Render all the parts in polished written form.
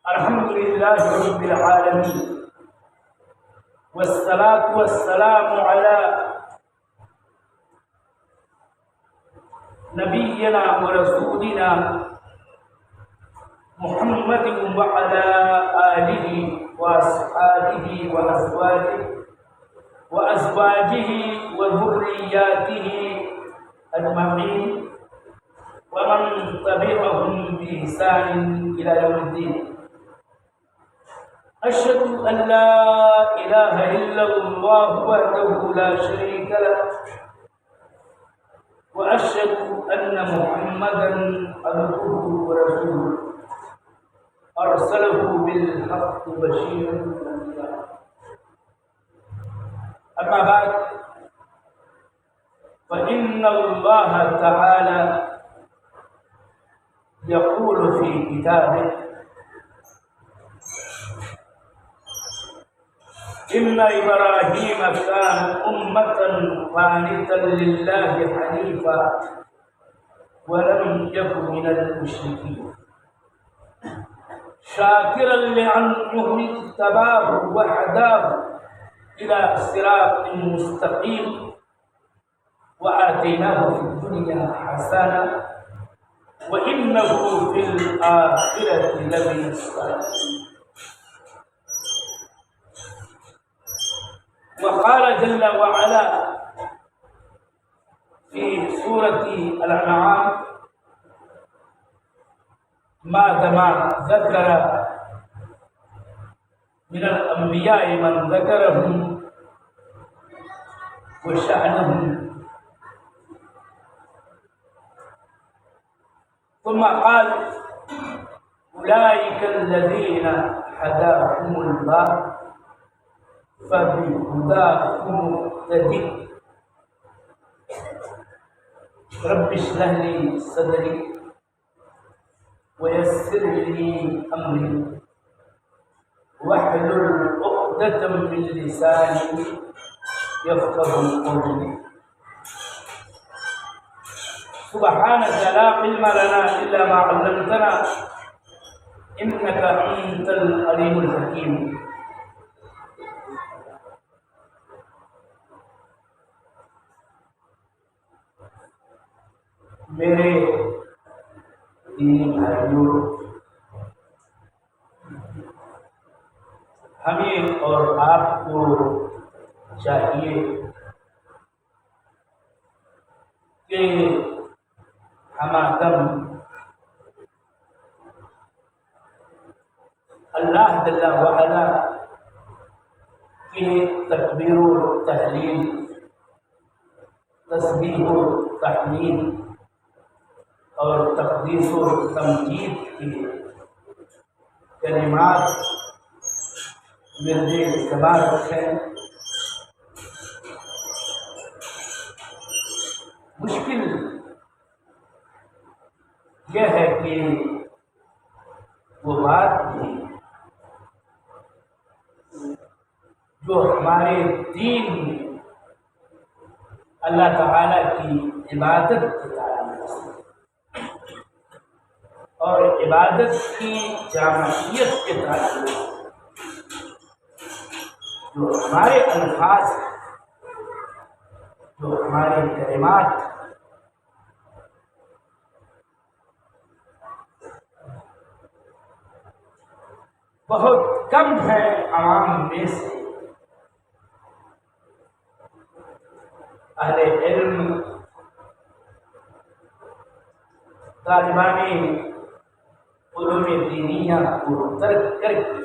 الحمد لله رب العالمين والصلاة والسلام على نبينا ورسولنا محمد وعلى آله وأصحابه وأزواجه وذرياته أجمعين ومن تبعهم بإحسان إلى يوم الدين. أشهد أن لا إله إلا الله وحده لا شريك له وأشهد أن محمدا عبده ورسوله أرسله بالحق بشيرا ونذيرا. أما بعد فإن الله تعالى يقول في كتابه: إن إبراهيم كان أمة قانتا لله حنيفا ولم يك من المشركين شاكرا لأنعمه اجتباه وهداه إلى صراط مستقيم وآتيناه في الدنيا حسنة وإنه في الآخرة لمن الصالحين. وقال جل وعلا في سورة الأنعام بعدما ذكر من الأنبياء من ذكرهم وشأنهم، ثم قال: أولئك الذين هداهم الله فبهداهم مقتدي. رب اشرح لي صدري ويسر لي أمري واحلل عقدة من لساني يفقهوا قولي. سبحانك لا علم لنا إلا ما علمتنا إنك أنت العليم الحكيم. میرے دینی بھائیوں، ہمیں اور آپ کو چاہیے کہ ہم اللہ جل وعلا کی تکبیر و تحلیل، تسبیح و تحمید اور تقدیس و تمجید کی کلمات میرے زبان رکھیں. مشکل یہ ہے کہ وہ بات جو ہمارے دین میں اللہ تعالیٰ کی عبادت کے تعلق سے اور عبادت کی جامعیت کے تعلق سے جو ہمارے الفاظ ہیں، جو ہمارے کلمات بہت کم ہے عوام میں سے اہل علم، طالبان علوم دینیہ کو ترک کر کے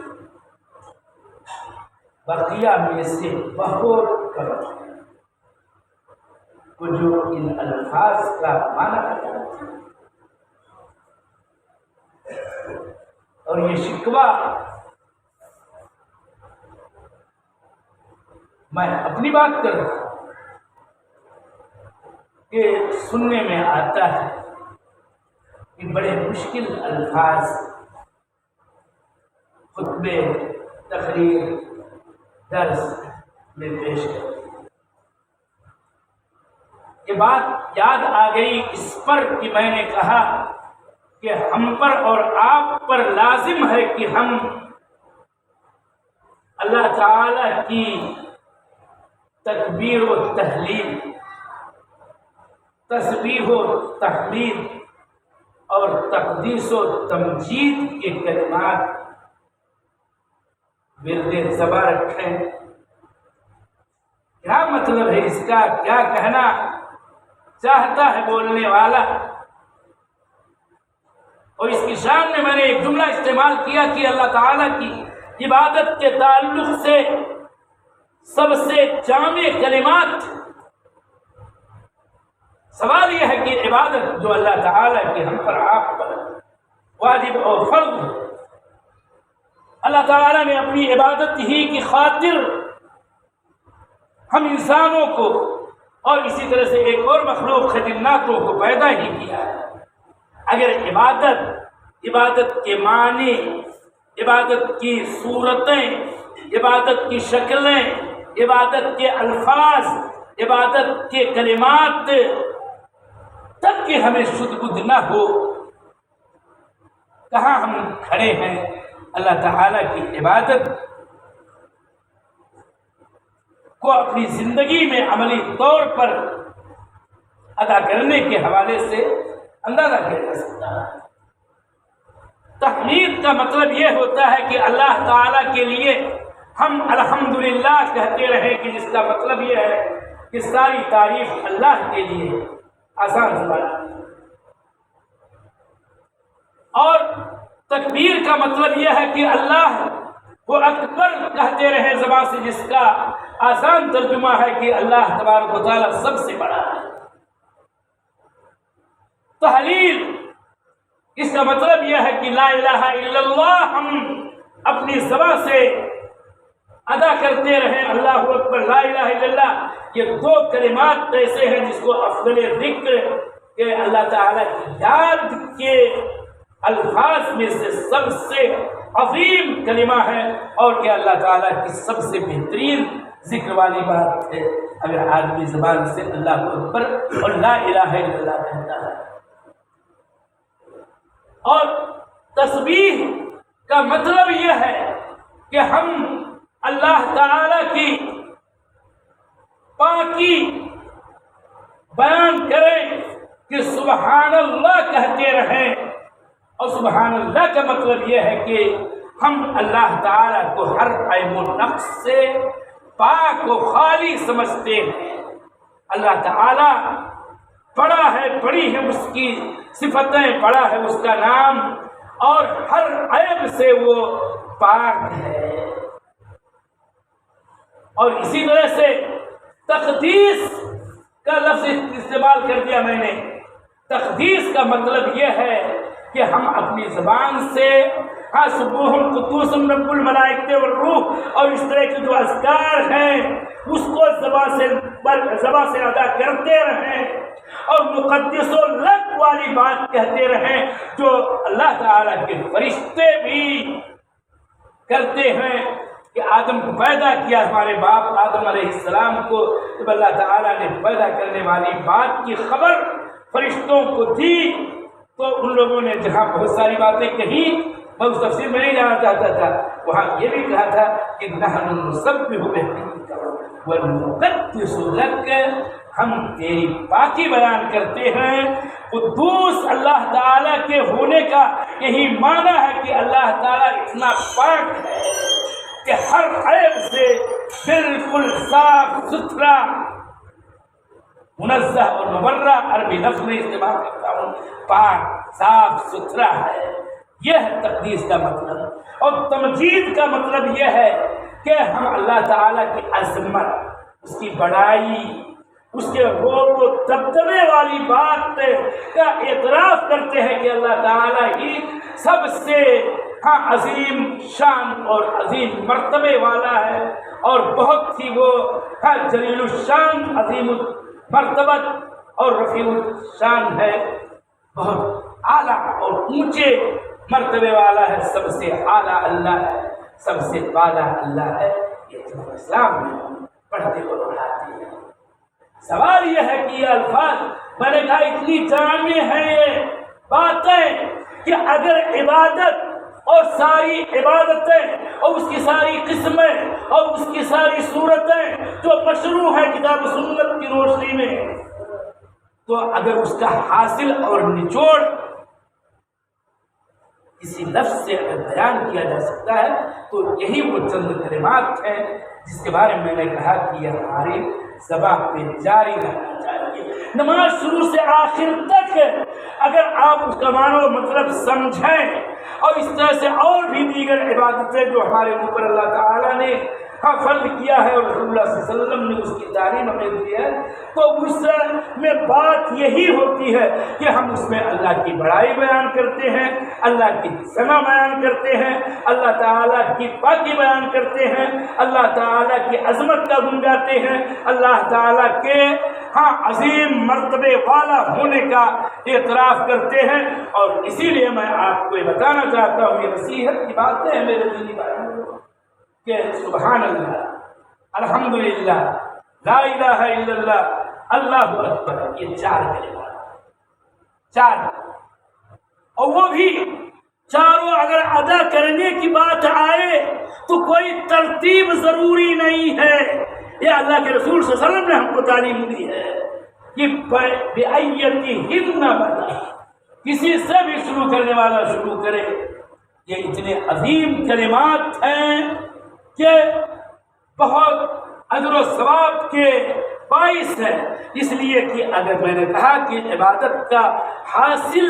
بقیہ میں سے بہت کم کو جو ان الفاظ کا معنی کرتے ہیں. اور یہ شکوہ میں اپنی بات کر رہا ہوں کہ سننے میں آتا ہے کہ بڑے مشکل الفاظ خطبے، تقریر، درس میں پیش کرتے. یہ بات یاد آ گئی اس پر کہ میں نے کہا کہ ہم پر اور آپ پر لازم ہے کہ ہم اللہ تعالی کی تکبیر و تحلیل، تسبیح و تحمید اور تقدیس و تمجید کے کلمات ورد زباں رکھیں۔ کیا مطلب ہے اس کا؟ کیا کہنا چاہتا ہے بولنے والا؟ اور اس کی شان میں نے ایک جملہ استعمال کیا کہ اللہ تعالیٰ کی عبادت کے تعلق سے سب سے جامع کلمات۔ سوال یہ ہے کہ عبادت جو اللہ تعالیٰ کی ہم پر آپ پر واجب اور فرض ہے، اللہ تعالیٰ نے اپنی عبادت ہی کی خاطر ہم انسانوں کو اور اسی طرح سے ایک اور مخلوق جناتوں کو پیدا ہی کیا ہے۔ اگر عبادت کے معنی، عبادت کی صورتیں، عبادت کی شکلیں، عبادت کے الفاظ، عبادت کے کلمات تب کہ ہمیں شدھ بدھ نہ ہو، کہاں ہم کھڑے ہیں اللہ تعالیٰ کی عبادت کو اپنی زندگی میں عملی طور پر ادا کرنے کے حوالے سے اندازہ کیا جا سکتا ہے۔ تحمید کا مطلب یہ ہوتا ہے کہ اللہ تعالیٰ کے لیے ہم الحمدللہ کہتے رہیں، کہ جس کا مطلب یہ ہے کہ ساری تعریف اللہ کے لیے، آسان زبان۔ اور تکبیر کا مطلب یہ ہے کہ اللہ وہ اکبر کہتے رہیں زبان سے، جس کا آسان ترجمہ ہے کہ اللہ تبارک و تعالیٰ سب سے بڑا ہے۔ تحلیل اس کا مطلب یہ ہے کہ لا الہ الا اللہ ہم اپنی زبان سے ادا کرتے رہیں، اللہ اکبر، لا الہ الا اللہ۔ یہ دو کلمات ایسے ہیں جس کو افضل ذکر کہ اللہ تعالیٰ کی یاد کے الفاظ میں سے سب سے عظیم کلمہ ہے، اور یہ اللہ تعالیٰ کی سب سے بہترین ذکر والی بات ہے اگر آدمی زبان سے اللہ اکبر اور لا الہ الا اللہ کہتا ہے۔ اور تسبیح کا مطلب یہ ہے کہ ہم اللہ تعالی کی پاکی بیان کریں، کہ سبحان اللہ کہتے رہیں۔ اور سبحان اللہ کا مطلب یہ ہے کہ ہم اللہ تعالیٰ کو ہر عیب و نقص سے پاک و خالی سمجھتے ہیں۔ اللہ تعالیٰ بڑا ہے، بڑی ہے اس کی صفتیں، بڑا ہے اس کا نام، اور ہر عیب سے وہ پاک ہے۔ اور اسی طرح سے تقدیس کا لفظ استعمال کر دیا میں نے۔ تقدیس کا مطلب یہ ہے کہ ہم اپنی زبان سے سبوح القدوس رب الملائکۃ والروح اور اس طرح کے جو اذکار ہیں اس کو زبان سے ادا کرتے رہیں، اور مقدس و لک والی بات کہتے رہیں جو اللہ تعالیٰ کے فرشتے بھی کرتے ہیں۔ کہ آدم کو پیدا کیا، ہمارے باپ آدم علیہ السلام کو جب اللہ تعالیٰ نے پیدا کرنے والی بات کی خبر فرشتوں کو دی، تو ان لوگوں نے جہاں بہت ساری باتیں کہیں، میں اس تفسیر میں نہیں جانا چاہتا تھا، وہاں یہ بھی کہا تھا کہ نحن نسبح بحمدک ونقدس لک، ہم تیری پاکی بیان کرتے ہیں۔ قدوس اللہ تعالیٰ کے ہونے کا یہی معنی ہے کہ اللہ تعالیٰ اتنا پاک ہے کہ ہر عیب سے بالکل صاف ستھرا، منزہ اور مبرہ عربی لفظ میں استعمال کرتا ہوں، پاک صاف ستھرا ہے۔ یہ ہے تقدیس کا مطلب۔ اور تمجید کا مطلب یہ ہے کہ ہم اللہ تعالیٰ کی عظمت، اس کی بڑائی، اس کے غور و دبدبے والی بات کا اعتراف کرتے ہیں کہ اللہ تعالیٰ ہی سب سے عظیم شان اور عظیم مرتبے والا ہے، اور بہت ہی وہ جلیل الشان، عظیم مرتبت اور رفیع الشان ہے، بہت اعلیٰ اور اونچے مرتبے والا ہے، سب سے اعلیٰ اللہ ہے، سب سے بالا اللہ ہے۔ یہ اسلام میں پڑھتے اور پڑھاتے ہیں۔ سوال یہ ہے کہ یہ الفاظ میں نے کہا اتنی جامع ہیں یہ باتیں کہ اگر عبادت اور ساری عبادتیں اور اس کی ساری قسمیں اور اس کی ساری صورتیں جو مشروع ہیں کتاب و سنت کی روشنی میں، تو اگر اس کا حاصل اور نچوڑ کسی لفظ سے اگر بیان کیا جا سکتا ہے تو یہی وہ چند کلمات ہیں جس کے بارے میں نے کہا کہ یہ ہماری زبان پہ جاری رہنا چاہیے۔ نماز شروع سے آخر تک اگر آپ اس کا معنی و مطلب سمجھیں اور اس طرح سے اور بھی دیگر عبادتیں جو ہمارے اوپر اللہ تعالیٰ نے فرض کیا ہے اور رسول اللہ صلی اللہ علیہ وسلم نے اس کی تعلیم ہمیں دی ہے، تو اس میں بات یہی ہوتی ہے کہ ہم اس میں اللہ کی بڑائی بیان کرتے ہیں، اللہ کی ثنا بیان کرتے ہیں، اللہ تعالیٰ کی پاکی بیان کرتے ہیں، اللہ تعالیٰ کی عظمت کا گن گاتے ہیں، اللہ تعالیٰ کے عظیم مرتبے والا ہونے کا اعتراف کرتے ہیں۔ اور اسی لیے میں آپ کو یہ بتانا چاہتا ہوں، یہ نصیحت کی باتیں ہیں میرے دینی بھائیوں کہ سبحان اللہ، الحمدللہ، لا الہ الا اللہ، اللہ اکبر، یہ چار کلمات، چار، اور وہ بھی چاروں اگر ادا کرنے کی بات آئے تو کوئی ترتیب ضروری نہیں ہے۔ یہ اللہ کے رسول صلی اللہ علیہ وسلم نے ہم کو تعلیم دی ہے کہ بِأَيَّتِهِنَّ بَدَأَ، کسی سے بھی شروع کرنے والا شروع کرے۔ یہ اتنے عظیم کلمات ہیں کہ بہت اجر و ثواب کے باعث ہے، اس لیے کہ اگر میں نے کہا کہ عبادت کا حاصل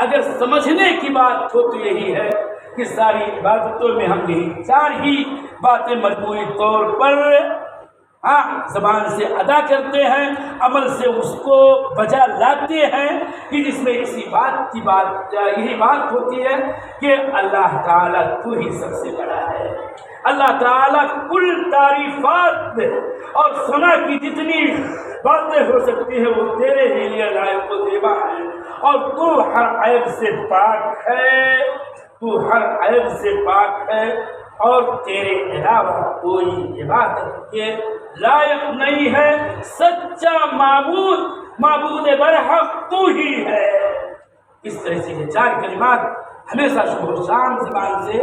اگر سمجھنے کی بات ہو تو یہی ہے کہ ساری عبادتوں میں ہم یہی چار ہی باتیں مجموعی طور پر زبان سے ادا کرتے ہیں، عمل سے اس کو بجا لاتے ہیں، کہ جس میں یہی بات ہوتی ہے کہ اللہ تعالیٰ تو ہی سب سے بڑا ہے۔ اللہ تعالیٰ کل تعریفات اور ثنا کی جتنی باتیں ہو سکتی ہیں وہ تیرے ہی لیے لائق و زیبا ہے، اور تو ہر عیب سے پاک ہے، تو ہر عیب سے پاک ہے، اور تیرے علاوہ کوئی عبادت کے لائق نہیں ہے۔ سچا معبود برحق تو ہی ہے۔ اس طرح سے یہ چار کلمات ہمیشہ صبح و شام زبان سے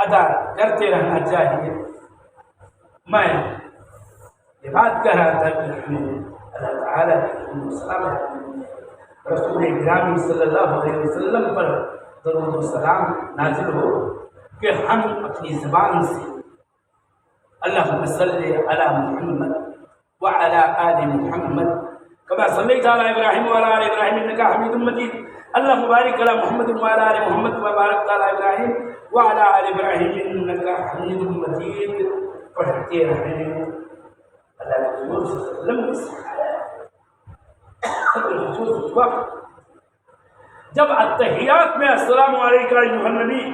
ادا کرتے رہنا چاہیے۔ میں یہ بات کہہ رہا تھا کہ ہمیں اللہ تعالیٰ کی صلوات رسول گرامی صلی اللہ علیہ وسلم پر درود و سلام نازل ہو کہ ہم اپنی زبان سے اللہم صلی علی محمد وعلی آل محمد کما صلیت علی ابراہیم وعلی آل ابراہیم انک حمید مجید اللہم بارک علی محمد وعلی آل محمد وبارک علی ابراہیم وعلی آل ابراہیم انک حمید مجید پڑھتے رہیں۔ اللہ کے رسول صلی اللہ علیہ وسلم نے سکھایا بالخصوص اس وقت جب التحیات میں السلام علیکم ایھا النبی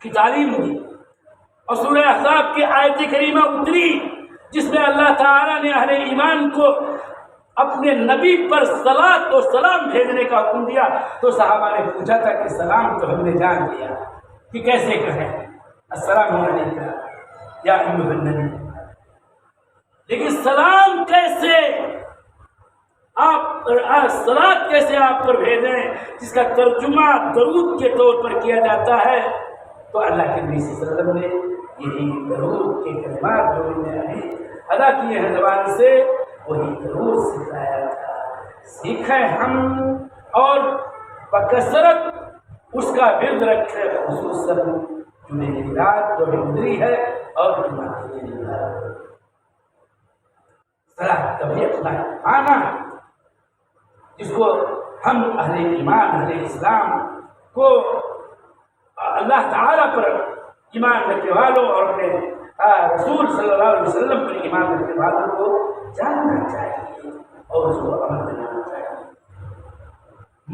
کی تعلیم دی اور سورہ احزاب کی آیت کریمہ اتری جس میں اللہ تعالیٰ نے اہل ایمان کو اپنے نبی پر صلاۃ و سلام بھیجنے کا حکم دیا، تو صحابہ نے پوچھا تھا کہ سلام تو ہم نے جان لیا کہ کیسے کہیں السلام علیکم یا ایھا النبی، لیکن سلام کیسے آپ صلاۃ کیسے آپ پر بھیجیں جس کا ترجمہ درود کے طور پر کیا جاتا ہے؟ تو اللہ کے نبی صلی اللہ علیہ وسلم نے یہی درود کے کلمات جو انہوں نے ابھی ادا کیے ہیں زبان سے وہی درود سکھایا تھا۔ سیکھیں ہم اور بکثرت اس کا ورد رکھیں، خصوصاً جمعے کی رات جو گزری ہے اور جمعہ کی رات۔ صلاۃ کا بھی اپنا معنی جس کو ہم اہل ایمان اہل اسلام کو اللہ تعالیٰ پر ایمان رکھنے والوں اور اپنے رسول صلی اللہ علیہ وسلم پر ایمان رکھنے والوں کو جاننا چاہیے اور اس کو عمل بنانا چاہیے۔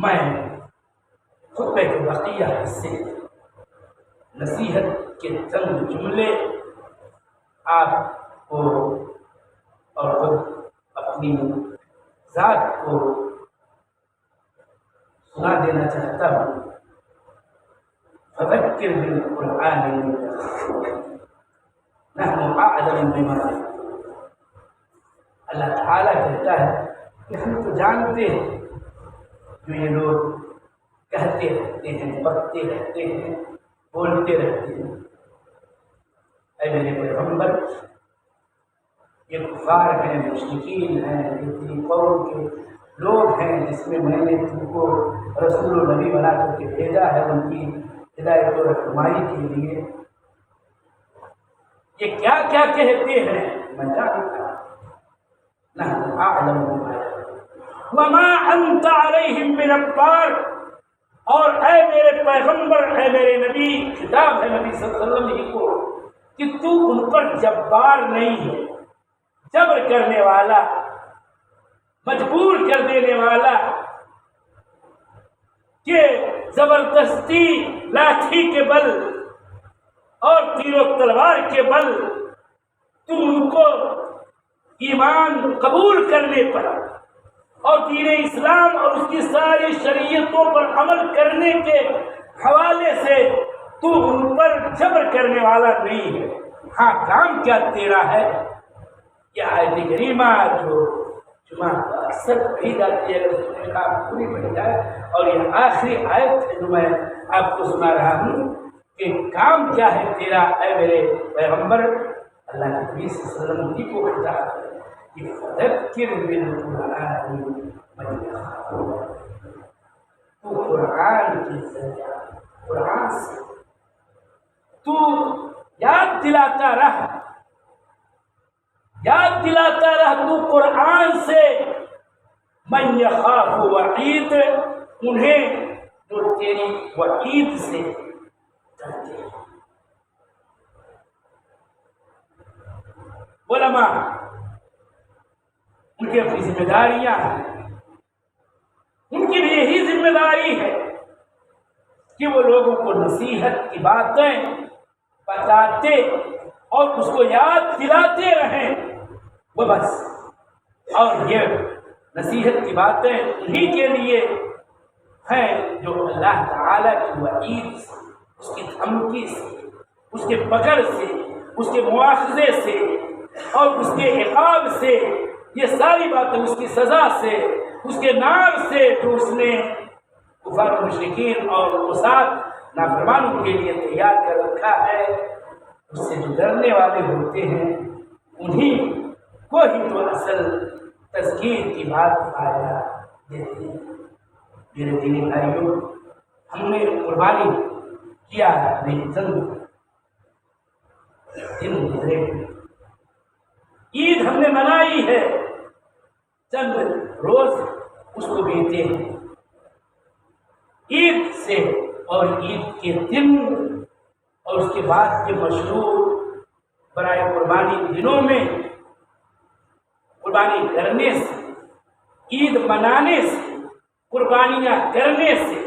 میں خطبے کے بقیہ حصے نصیحت کے چند جملے آپ کو اور خود اپنی ذات کو سنا دینا چاہتا ہوں۔ فذکر بالقرآن نحن اعلم بما یقولون۔ اللہ تعالیٰ کہتا ہے کہ ہم تو جانتے ہیں جو یہ لوگ کہتے رہتے ہیں، بکتے رہتے ہیں، بولتے رہتے ہیں، اے میرے پیغمبر یہ کفار ہیں، مشرکین ہیں، یہ تیری قوم کے لوگ ہیں جس میں میں نے تم کو رسول و نبی بنا کر کے بھیجا ہے ان کی ہدایت و رہنمائی کے لیے، یہ کیا کیا کہتے ہیں میں جانتا نحن اعلم بما یقولون وما انت علیہم بجبار، اور اے میرے پیغمبر، اے میرے نبی، خطاب ہے نبی صلی اللہ علیہ وسلم کو کہ تو ان پر جبار نہیں ہے، جبر کرنے والا، مجبور کر دینے والا، کہ زبردستی لاٹھی کے بل اور تیر و تلوار کے بل تم ان کو ایمان قبول کرنے پر اور دین اسلام اور اس کی ساری شریعتوں پر عمل کرنے کے حوالے سے تو ان پر جبر کرنے والا نہیں ہے۔ ہاں کام کیا تیرا ہے؟ یہ آیت کریمہ جو جمعہ اکثر پڑھی جاتی ہے، اگر اس میں پوری پڑھی جائے، اور یہ آخری آیت ہے جو میں آپ کو سنا رہا ہوں کہ کام کیا ہے تیرا اے میرے پیغمبر، اللہ کے نبی صلی اللہ علیہ وسلم کی کو خطاب ہے کہ فذکر بالقرآن من یخاف، تو قرآن کی ذریعہ، قرآن سے تو یاد دلاتا رہ، یاد دلاتا رہ تو قرآن سے من یخاف وعید، انہیں جو تیری وعید سے ڈرتے ہیں۔ علماء ان کی اپنی ذمہ داریاں ہیں، ان کی بھی یہی ذمہ داری ہے کہ وہ لوگوں کو نصیحت کی باتیں بتاتے اور اس کو یاد دلاتے رہیں، وہ بس۔ اور یہ نصیحت کی باتیں انہی کے لیے ہیں جو اللہ تعالیٰ کی وعید سے، اس کی دھمکی سے، اس کے پکڑ سے، اس کے مواخذے سے اور اس کے عقاب سے، یہ ساری باتیں اس کی سزا سے، اس کے نار سے جو اس نے کفار و مشرکین اور عصات نافرمانوں کے لیے تیار کر رکھا ہے، اس سے جو ڈرنے والے ہوتے ہیں انہی کو ہی تو اصل تذکیر کی بات آیا دیتے ہیں۔ میرے دینی بھائیوں، ہم نے قربانی کیا ہے، اپنے چند دن گزرے، عید ہم نے منائی ہے، چند روز اس کو بیتے ہیں، عید سے اور عید کے دن اور اس کے بعد کے مشروع برائے قربانی دنوں میں قربانی کرنے سے، عید منانے سے، قربانیاں کرنے سے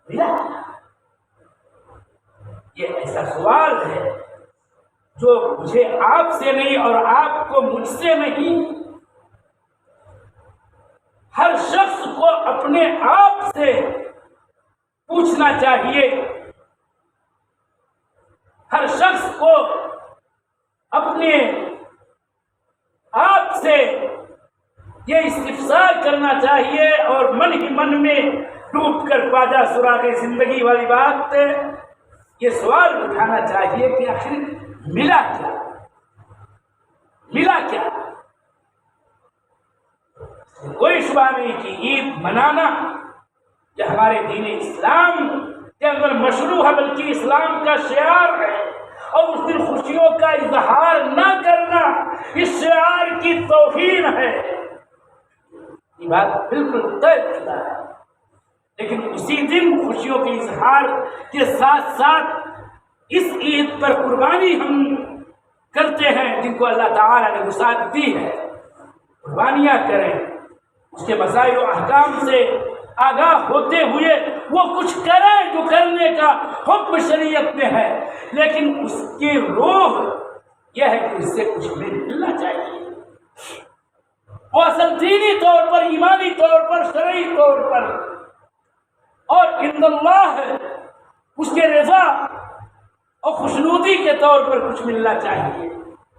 ملا۔ یہ ایسا سوال ہے جو مجھے آپ سے نہیں اور آپ کو مجھ سے نہیں، ہر شخص کو اپنے آپ سے پوچھنا چاہیے، ہر شخص کو اپنے آپ سے یہ استفسار کرنا چاہیے اور من ہی من میں ڈوب کر پاجا سراغ زندگی والی بات یہ سوال اٹھانا چاہیے کہ آخر ملا کیا، ملا کیا؟ کوئی شبہ نہیں کہ عید منانا یہ ہمارے دین اسلام کے اندر مشروع ہے، بلکہ اسلام کا شعار ہے، اور اس دن خوشیوں کا اظہار نہ کرنا اس شعار کی توہین ہے۔ یہ بات بالکل طے شدہ ہے، لیکن اسی دن خوشیوں کے اظہار کے ساتھ ساتھ اس عید پر قربانی ہم کرتے ہیں جن کو اللہ تعالیٰ نے وسعت دی ہے، قربانیاں کریں، اس کے مسائل و احکام سے آگاہ ہوتے ہوئے وہ کچھ کریں جو کرنے کا حکم شریعت میں ہے، لیکن اس کی روح یہ ہے کہ اس سے کچھ ملنا چاہیے، وہ اصل دینی طور پر، ایمانی طور پر، شرعی طور پر، اور عند اللہ اس کے رضا اور خوشنودی کے طور پر کچھ ملنا چاہیے۔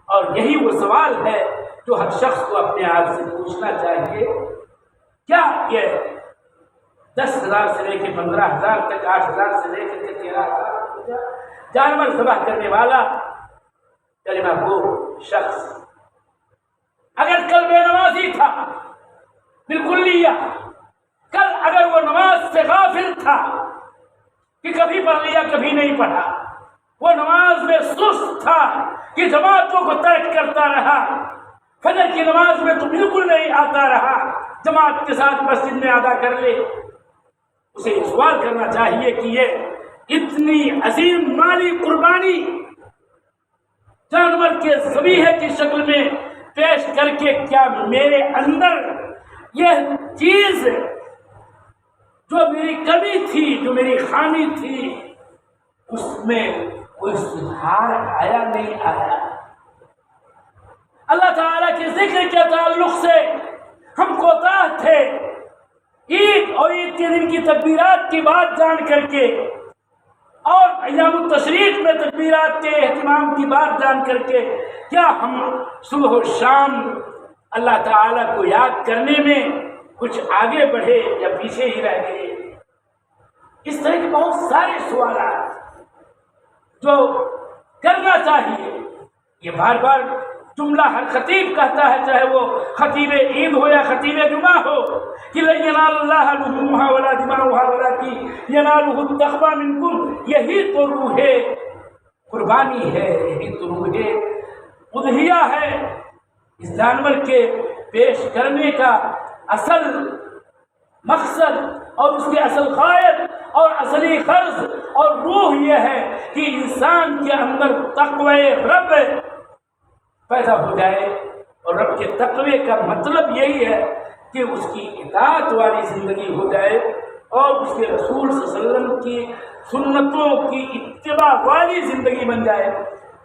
اور یہی وہ سوال ہے جو ہر شخص کو اپنے آپ سے پوچھنا چاہیے، کیا یہ 10,000 سے لے کے 15,000 تک، 8,000 سے لے کے 13,000 جانور ذبح کرنے والا کلمہ گو شخص اگر کل بے نمازی تھا بالکل لیا، کل اگر وہ نماز سے غافل تھا کہ کبھی پڑھ لیا کبھی نہیں پڑھا، وہ نماز میں سست تھا کہ جماعتوں کو ترک کرتا رہا، فجر کی نماز میں تو بالکل نہیں آتا رہا، جماعت کے ساتھ مسجد میں ادا کر لے، اسے سوال کرنا چاہیے کہ یہ اتنی عظیم مالی قربانی جانور کے ذبیحے کی شکل میں پیش کر کے کیا میرے اندر یہ چیز جو میری کمی تھی، جو میری خامی تھی، اس میں کوئی سدھار آیا نہیں آیا؟ اللہ تعالیٰ کے ذکر کے تعلق سے ہم کوتاہ تھے، عید اور عید کے دن کی تکبیرات کی بات جان کر کے اور ایام التشریق میں تکبیرات کے اہتمام کی بات جان کر کے کیا ہم صبح و شام اللہ تعالیٰ کو یاد کرنے میں کچھ آگے بڑھے یا پیچھے ہی رہ گئے؟ اس طرح کے بہت سارے سوالات جو کرنا چاہیے، یہ بار بار جملہ ہر خطیب کہتا ہے، چاہے وہ خطیب عید ہو یا خطیب جمعہ ہو، کہ لن ینال اللہ لحومها ولا دماؤها ولکن ینالہ التقوی منکم، یہی تو روح قربانی ہے، یہی تو روح اضحیہ ہے۔ اس جانور کے پیش کرنے کا اصل مقصد اور اس کے اصل غایت اور اصلی غرض اور روح یہ ہے کہ انسان کے اندر تقوی رب پیدا ہو جائے، اور رب کے تقوی کا مطلب یہی ہے کہ اس کی اطاعت والی زندگی ہو جائے اور اس کے رسول صلی اللہ علیہ وسلم کی سنتوں کی اتباع والی زندگی بن جائے۔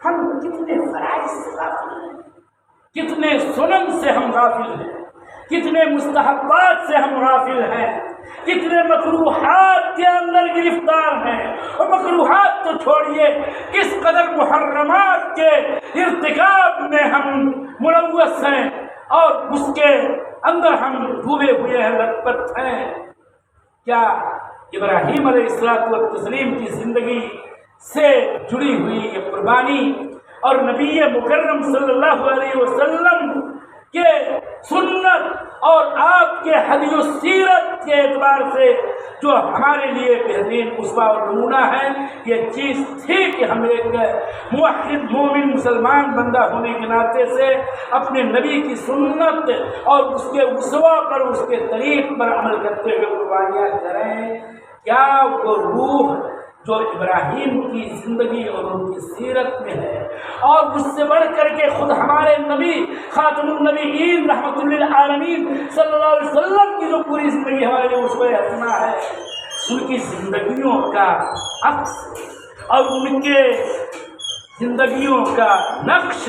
ہم کتنے فرائض سے غافل ہیں، کتنے سنن سے ہم غافل ہیں، کتنے مستحبات سے ہم غافل ہیں، کتنے مکروہات کے اندر گرفتار ہیں، اور مکروہات تو چھوڑیے، کس قدر محرمات کے ارتکاب میں ہم ملوث ہیں اور اس کے اندر ہم ڈوبے ہوئے ہیں، لت پت ہیں۔ کیا ابراہیم علیہ السلام والتسلیم کی زندگی سے جڑی ہوئی یہ قربانی اور نبی مکرم صلی اللہ علیہ وسلم کے سنت اور آپ کے ہدی و سیرت کے اعتبار سے جو ہمارے لیے بہترین اسوہ اور نمونہ ہے، یہ چیز تھی کہ ہم ایک موحد مومن مسلمان بندہ ہونے کے ناطے سے اپنے نبی کی سنت اور اس کے اسوہ پر، اس کے طریق پر عمل کرتے ہوئے قربانیاں کریں۔ کیا وہ روح جو ابراہیم کی زندگی اور ان کی سیرت میں ہے، اور اس سے بڑھ کر کے خود ہمارے نبی خاتم النبیین رحمۃ للعالمین صلی اللہ علیہ وسلم کی جو پوری زندگی ہمارے لیے اسوہ حسنہ ہے، ان کی زندگیوں کا عکس اور ان کے زندگیوں کا نقش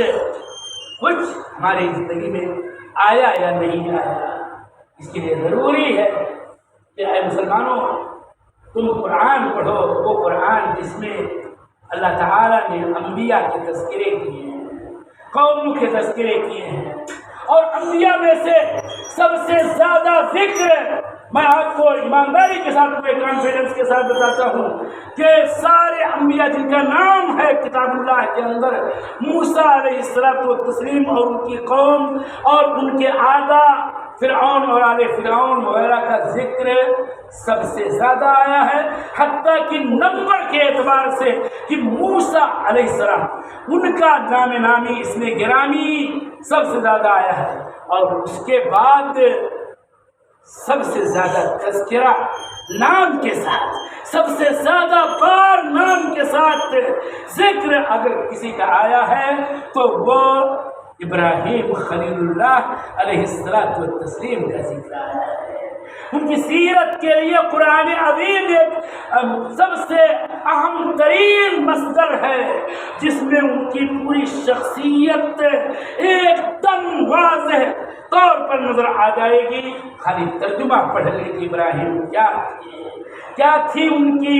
کچھ ہماری زندگی میں آیا یا نہیں آیا؟ اس کے لیے ضروری ہے کہ اے مسلمانوں، تم قرآن پڑھو، وہ قرآن جس میں اللہ تعالیٰ نے انبیاء کے تذکرے کیے ہیں، قوموں کے تذکرے کیے ہیں، اور انبیاء میں سے سب سے زیادہ ذکر میں آپ کو ایمانداری کے ساتھ، اپنے کانفیڈنس کے ساتھ بتاتا ہوں کہ سارے انبیاء جن کا نام ہے کتاب اللہ کے اندر، موسیٰ علیہ السلام والتسلیم اور ان کی قوم اور ان کے آبا فرعون اور آل فرعون وغیرہ کا ذکر سب سے زیادہ آیا ہے، حتیٰ کہ نمبر کے اعتبار سے کہ موسیٰ علیہ السلام ان کا نام نامی اس میں گرامی سب سے زیادہ آیا ہے، اور اس کے بعد سب سے زیادہ تذکرہ نام کے ساتھ، سب سے زیادہ بار نام کے ساتھ ذکر اگر کسی کا آیا ہے تو وہ ابراہیم خلیل اللہ علیہ الصلوۃ والتسلیم کا ذکر آیا ہے۔ ان کی سیرت کے لیے قرآن عظیم ایک سب سے اہم ترین مصدر ہے، جس میں ان کی پوری شخصیت ایک دم واضح طور پر نظر آ جائے گی۔ خالی ترجمہ پڑھ لیں کہ ابراہیم کیا تھی ان کی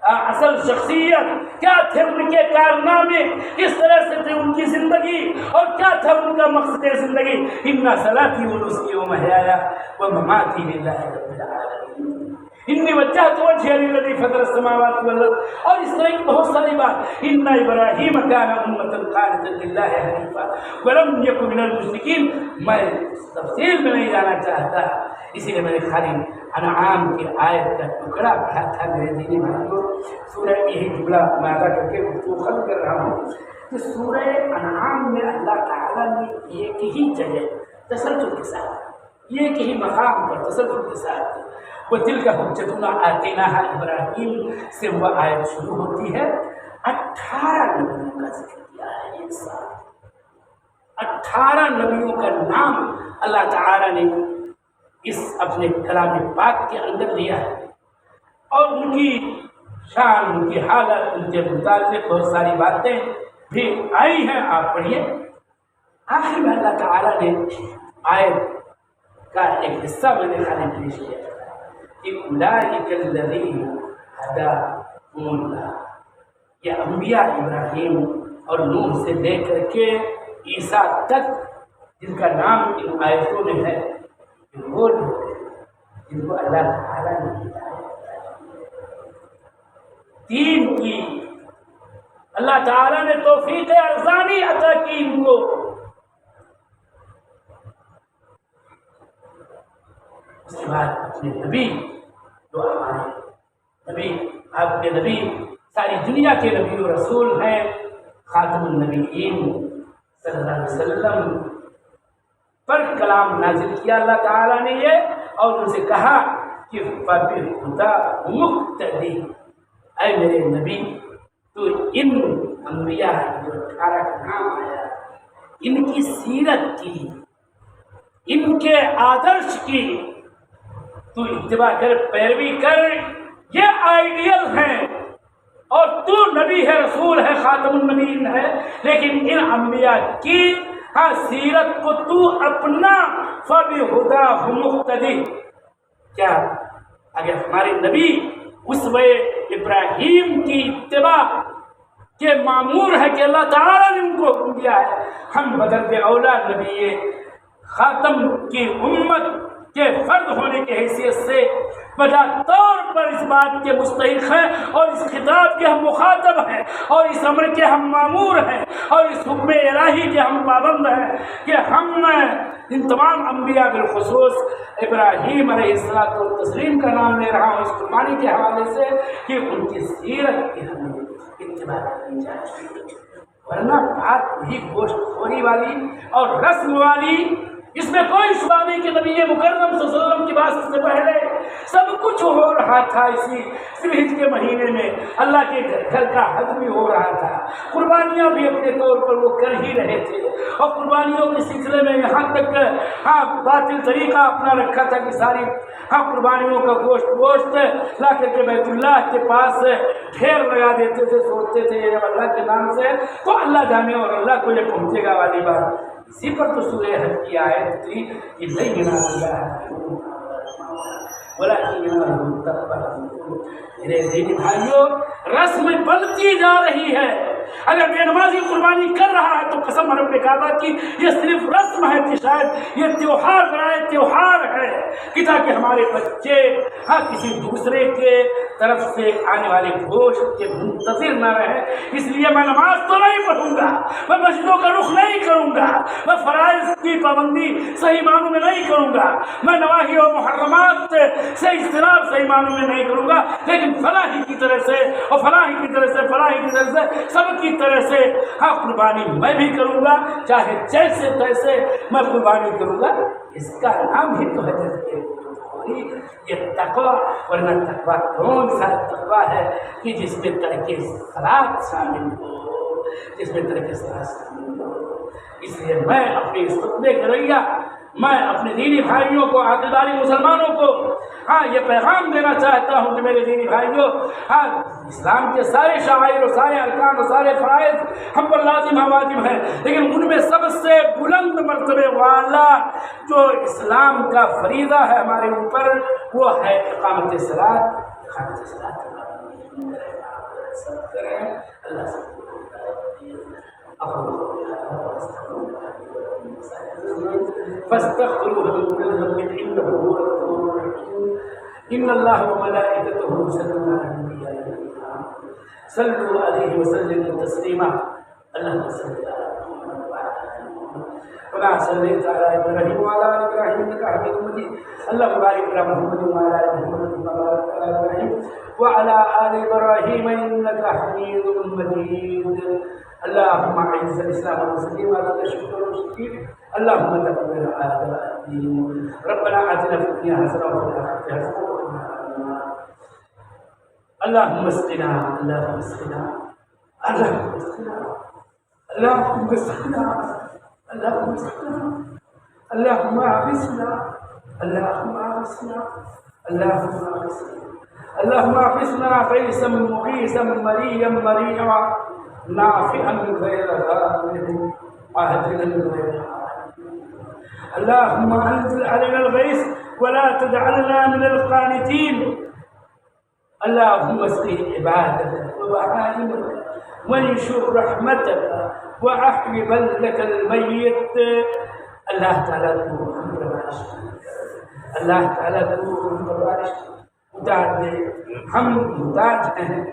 اصل شخصیت، کیا تھے ان کے کارنامے، کس طرح سے تھے ان کی زندگی، اور کیا تھا ان کا مقصد زندگی۔ ان صلاتی و نسکی و محیایا و مماتی للہ رب العالمین۔ انی وجہت وجہی للذی فطر السماوات والارض، اور اس طرح کی بہت ساری بات. ان ابراہیم کان امۃ قانتا للہ حنیفا ولم یک من المشرکین. میں تفصیل میں نہیں جانا چاہتا، اسی لیے میں نے خالی انعام کی آیت کا ٹکڑا پڑھا تھا. میرے دینی بھائیوں، سورہ یہی جملہ میں ادا کر کے گفتگو ختم کر رہا ہوں کہ سورہ انعام میں اللہ تعالیٰ نے ایک ہی جگہ تسلسل کے ساتھ، ایک ہی مقام پر تسلسل کے ساتھ وَتِلْكَ حُجَّتُنَا آتَيْنَاهَا ابراہیم سے وہ آیت شروع ہوتی ہے. 18 نبیوں کا ذکر کیا ہے ایک ساتھ. 18 نبیوں کا نام اللہ تعالیٰ نے اس اپنے کلام پاک کے اندر لیا ہے، اور ان کی شان، ان کی حالت، ان کے متعلق بہت ساری باتیں بھی آئی ہیں. آپ پڑھیے. آخر میں اللہ تعالیٰ نے آیت کا ایک حصہ میں نے خالی پیش کیا کہ اولئک الذین ھداھم اللہ. یہ انبیاء ابراہیم اور نوح سے لے کر کے عیسیٰ تک جن کا نام ان آیتوں میں ہے، وہ لوگ جن کو اللہ تعالیٰ نے دین کی اللہ تعالیٰ نے توفیق ارزانی عطا کی ان کو. اس کے بعد اپنے نبی جو ہمارے نبی، آپ کے نبی ساری دنیا کے نبی و رسول ہیں، خاتم النبیین صلی اللہ علیہ وسلم پر کلام نازل کیا اللہ تعالیٰ نے یہ، اور ان سے کہا کہ فَبِالْهُدَىٰ مُقْتَدِي. اے میرے نبی، تو ان انبیاء جو 18 کا نام آیا، ان کی سیرت کی، ان کے آدرش کی تو اتباع کر، پیروی کر. یہ آئیڈیل ہیں، اور تو نبی ہے، رسول ہے، خاتم النبیین ہے، لیکن ان انبیاء کی سیرت کو تو اپنا فَبِالْهُدَىٰ مُقْتَدِي. کیا اگر ہمارے نبی اسوہ ابراہیم کی اتباع کے مامور ہے کہ اللہ تعالیٰ نے ان کو حکم دیا ہے، ہم بدرد اولا نبی خاتم کی امت کے فرد ہونے کی حیثیت سے بجا طور پر اس بات کے مستحق ہیں، اور اس خطاب کے ہم مخاطب ہیں، اور اس امر کے ہم مامور ہیں، اور اس حکم الہی کے ہم پابند ہیں کہ ہم ان تمام انبیاء بالخصوص ابراہیم علیہ الصلوۃ والتسلیم کا نام لے رہا ہوں اس قربانی کے حوالے سے کہ ان کی سیرت کی ہمیں اتباع کرنی چاہیے. ورنہ بات وہی گوشت خوری والی اور رسم والی، اس میں کوئی شبہ نہیں کہ نبی مکرم صلی اللہ علیہ وسلم کی بات سے پہلے سب کچھ ہو رہا تھا. اسی ذوالحج کے مہینے میں اللہ کے گھر کا حج بھی ہو رہا تھا، قربانیاں بھی اپنے طور پر وہ کر ہی رہے تھے، اور قربانیوں کے سلسلے میں یہاں تک باطل طریقہ اپنا رکھا تھا کہ ساری قربانیوں کا گوشت لا کر کے بیت اللہ کے پاس ڈھیر لگا دیتے تھے. سوچتے تھے جب اللہ کے نام سے تو اللہ جانے اور اللہ کو یہ پہنچے گا والی بات. اسی پر تو سورہ حج کی آیت تھی کہ نہیں ینال اللہ ولکن ینالہ التقویٰ. میرے دینی بھائیوں، رسم بنتی جا رہی ہے. اگر بے نمازی قربانی کر رہا ہے تو قسم رب کعبہ کی یہ صرف رسم ہے کہ شاید یہ تیوہار برائے تیوہار ہے کہ تاکہ ہمارے بچے کسی دوسرے کے طرف سے آنے والے گوشت کے منتظر نہ رہے. اس لیے میں نماز تو نہیں پڑھوں گا، میں مسجدوں کا رخ نہیں کروں گا، میں فرائض کی پابندی صحیح معنوں میں نہیں کروں گا، میں نواہی و محرمات سے اجتناب صحیح معنوں میں نہیں کروں گا، لیکن فلاحی کی طرح سے اور فلاحی کی طرح سے فلاحی کی طرح سے سب کی طرح سے قربانی میں بھی کروں گا، چاہے جیسے تیسے میں قربانی کروں گا. اس کا نام ہی تو ہے یہ تقویٰ. ورنہ تقویٰ کون سا تقویٰ ہے کہ جس میں ترک صلاۃ شامل ہو، جس میں ترک صلاۃ شامل ہو. اس لیے میں اپنے اس خطبے کا رویہ، میں اپنے دینی بھائیوں کو، عقیداری مسلمانوں کو یہ پیغام دینا چاہتا ہوں کہ میرے دینی بھائیوں، اسلام کے سارے شعائر اور سارے ارکان اور سارے فرائض ہم پر لازم ہیں، واجب ہیں، لیکن ان میں سب سے بلند مرتبے والا جو اسلام کا فریضہ ہے ہمارے اوپر، وہ ہے اقامت صلاۃ. اقامت صلاۃ سب کریں. اللہ سے فاستغفروه من ذنب انه هو الغفور الرحيم. ان اللہ وملائکتہ یصلون علی النبی صلوا علیہ وسلموا تسلیما اللهم صل علی محمد وعلى آل محمد كما صليت على ابراہیم وعلى آل ابراہیم انك حميد مجيد اللهم بارك على محمد وعلى آل محمد كما باركت على ابراہیم وعلى آل ابراہیم انك حميد مجيد اللهم اعز الاسلام والمسلمين واذل الشرك والمشركين اللهم تقبل هذا الدين ربنا آتنا في الدنيا حسنة وفي الآخرة حسنة وقنا عذاب النار اللهم اسقنا اللهم اسقنا اللهم اسقنا اللهم اسقنا اللهم اسقنا اللهم اغثنا اللهم اغثنا اللهم اغثنا اللهم اغثنا غيثا مغيثا مريا مريعا نافعا غير ضار عاجلا غير اللهم انزل علينا الغيث ولا تجعلنا من القانتين اللهم اسقي عبادك وبهائمك وانشر رحمتك واحي بلدك الميت اللہ تعالیٰ تو ہم پر بارش اللہ تعالیٰ تو ہم پر بارش اتار دے ہم محتاج ہیں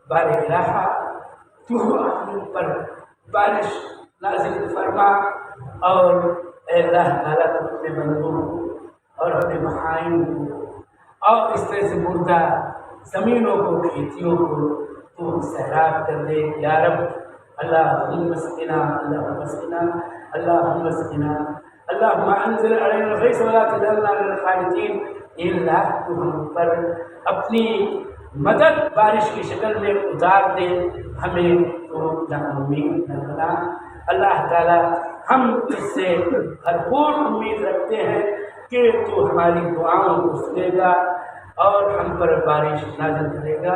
بار الہ تو ہم پر بارش نازل فرما اور اے اللہ تعالیٰ تو اپنے بندوں اور اپنے بہائیوں کو اور اس طرح سے مردہ زمینوں کو کھیتیوں کو تو سیراب کر دے یا رب اللہم اسقنا اللہم اسقنا اللہم اسقنا اللہم انزل علینا الغیث ولا تجعلنا من القانتین اے اللہ تو ہم پر اپنی مدد بارش کی شکل میں اتار دے ہمیں تو ناامید نہ بنا اللہ تعالی ہم اس سے بھرپور امید رکھتے ہیں کہ تو ہماری دعاؤں کو سنے گا اور ہم پر بارش نازل کرے گا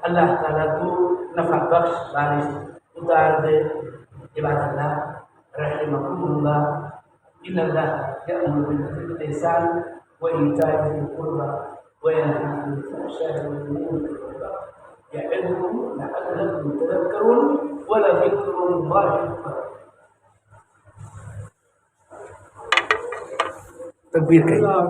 اللہ تعالیٰ تو نفع بخش بارش اتار دے عباد اللہ رحمکم اللہ ان اللہ یأمر بالعدل والإحسان وإیتاء ذی القربى وینہی عن الفحشاء والمنکر والبغی یعظکم لعلکم تذکرون ولذکر اللہ اکبر تکبیر کہیے